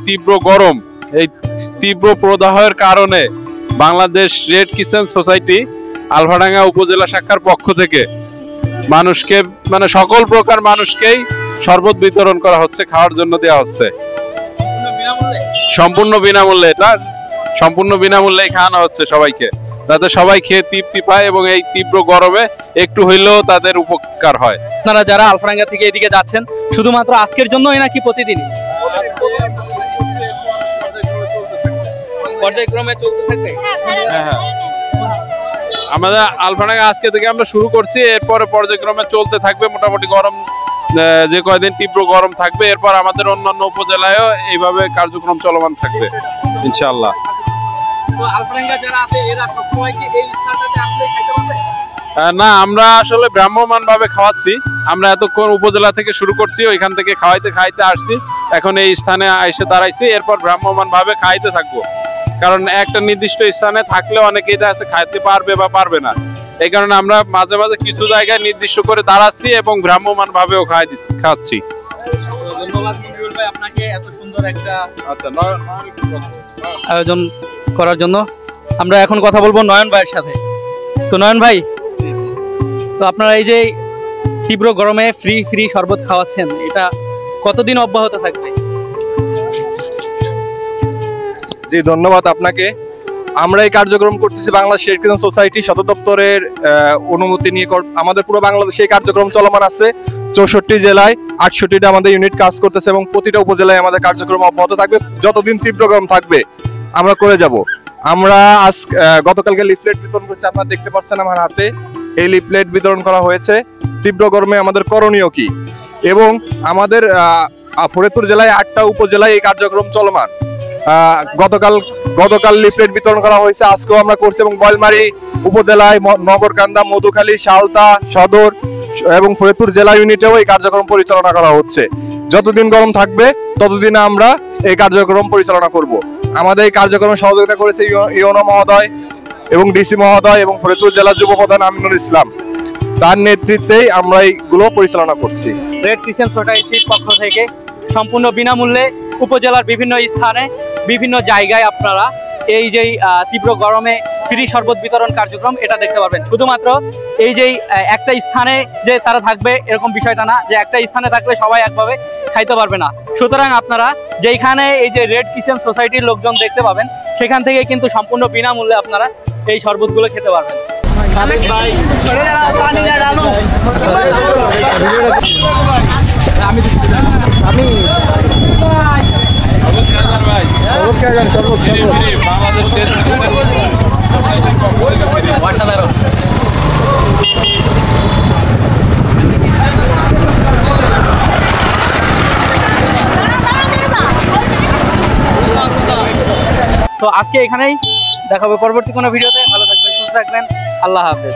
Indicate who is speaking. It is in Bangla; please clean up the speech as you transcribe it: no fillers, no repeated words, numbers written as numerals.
Speaker 1: তীব্র গরম, এই তীব্র প্রদাহের কারণে Bangladesh red crescent society Alfadanga উপজেলা শাখার পক্ষ থেকে মানুষকে মানে সকল প্রকার মানুষকেই শরবত বিতরণ করা হচ্ছে, খাওয়ার জন্য দেওয়া হচ্ছে সম্পূর্ণ বিনামূল্যে। এটা সম্পূর্ণ বিনামূল্যে খাওয়ানো হচ্ছে সবাইকে, যাতে সবাই খেয়ে তৃপ্তি পায় এবং এই তীব্র গরমে একটু হইলেও তাদের উপকার হয়।
Speaker 2: আপনারা যারা আলফাডাঙ্গা থেকে এদিকে যাচ্ছেন শুধুমাত্র আজকের জন্যই নাকি প্রতিদিন পর্যায়ক্রমে চলতে থাকবে?
Speaker 1: হ্যাঁ, আমাদের আলফাডাঙ্গা আজকে থেকে আমরা শুরু করছি, এরপরে পর্যায়ক্রমে চলতে থাকবে। মোটামুটি গরম যে কয়দিন তীব্র গরম থাকবে, এরপর আমাদের অন্যান্য উপজেলায়ও এইভাবে কার্যক্রম চলমান থাকবে ইনশাআল্লাহ। না, আমরা আসলে ভ্রাম্যমাণ ভাবে খাওয়াচ্ছি। আমরা এতক্ষণ উপজেলা থেকে শুরু করছি, ওইখান থেকে খাওয়াইতে খাইতে আসছি, এখন এই স্থানে এসে দাঁড়াইছি, এরপর ভ্রাম্যমাণ ভাবে খাইতে থাকবো। কারণ একটা নির্দিষ্ট স্থানে থাকলে অনেকে এটা আছে খাইতে পারবে বা পারবে না, এই কারণে আমরা মাঝে মাঝে কিছু জায়গায় নির্দিষ্ট করে দাঁড়াচ্ছি এবং ভ্রাম্যমাণ ভাবেও খাচ্ছি।
Speaker 2: আয়োজন করার জন্য আমরা এখন কথা বলবো নয়ন ভাইয়ের সাথে। তো নয়ন ভাই, তো আপনারা এই যে তীব্র গরমে ফ্রি শরবত খাওয়াচ্ছেন, এটা কতদিন অব্যাহত থাকবে?
Speaker 3: জি, ধন্যবাদ আপনাকে। আমরা এই কার্যক্রম করতেছি বাংলাদেশ রেড ক্রিসেন্ট সোসাইটি সদর দপ্তরের অনুমতি নিয়ে। আমাদের পুরো বাংলাদেশে এই কার্যক্রম চলমান আছে। 64 জেলায় 68টা আমাদের ইউনিট কাজ করতেছে এবং প্রতিটা উপজেলায় আমাদের কার্যক্রম অব্যাহত থাকবে। যতদিন তীব্র গরম থাকবে আমরা করে যাব। আমরা গতকালকে লিফলেট বিতরণ করছি, আপনারা দেখতে পাচ্ছেন আমার হাতে এই লিফলেট বিতরণ করা হয়েছে। তীব্র গরমে আমাদের করণীয় কি, এবং আমাদের ফরিদপুর জেলায় 8টা উপজেলায় এই কার্যক্রম চলমান। গতকাল লিফলেট বিতরণ করা হয়েছে, আজকেও আমরা করছি, এবং বয়লমারী উপজেলায় নগরকান্দা, মধুখালী, শালতা সদর এবং ফরিদপুর জেলা ইউনিটেও এই কার্যক্রম পরিচালনা করা হচ্ছে। যতদিন গরম থাকবে ততদিন আমরা এই কার্যক্রম পরিচালনা করব। আমাদের এই কার্যক্রমে সহযোগিতা করেছে ইউনো মহোদয় এবং ডিসি মহোদয় এবং ফরিদপুর জেলা যুব প্রধান আমিনুল ইসলাম, তার নেতৃত্বেই আমরা এইগুলো পরিচালনা করছি।
Speaker 2: রেড ক্রিসেন্ট সোসাইটির পক্ষ থেকে সম্পূর্ণ বিনামূল্যে উপজেলার বিভিন্ন স্থানে বিভিন্ন জায়গায় আপনারা এই যে তীব্র গরমে ফ্রি শরবত বিতরণ কার্যক্রম এটা দেখতে পারবেন। শুধুমাত্র এই যে একটা স্থানে যে তারা থাকবে এরকম বিষয়টা না, যে একটা স্থানে থাকলে সবাই একভাবে খাইতে পারবে না। সুতরাং আপনারা যেইখানে এই যে রেড ক্রিসেন্ট সোসাইটির লোকজন দেখতে পাবেন, সেখান থেকে কিন্তু সম্পূর্ণ বিনামূল্যে আপনারা এই শরবতগুলো খেতে পারবেন। তো আজকে এখানেই দেখাবো পরবর্তী কোনো ভিডিওতে। ভালো থাকবেন, সুস্থ থাকবেন, আল্লাহ হাফেজ।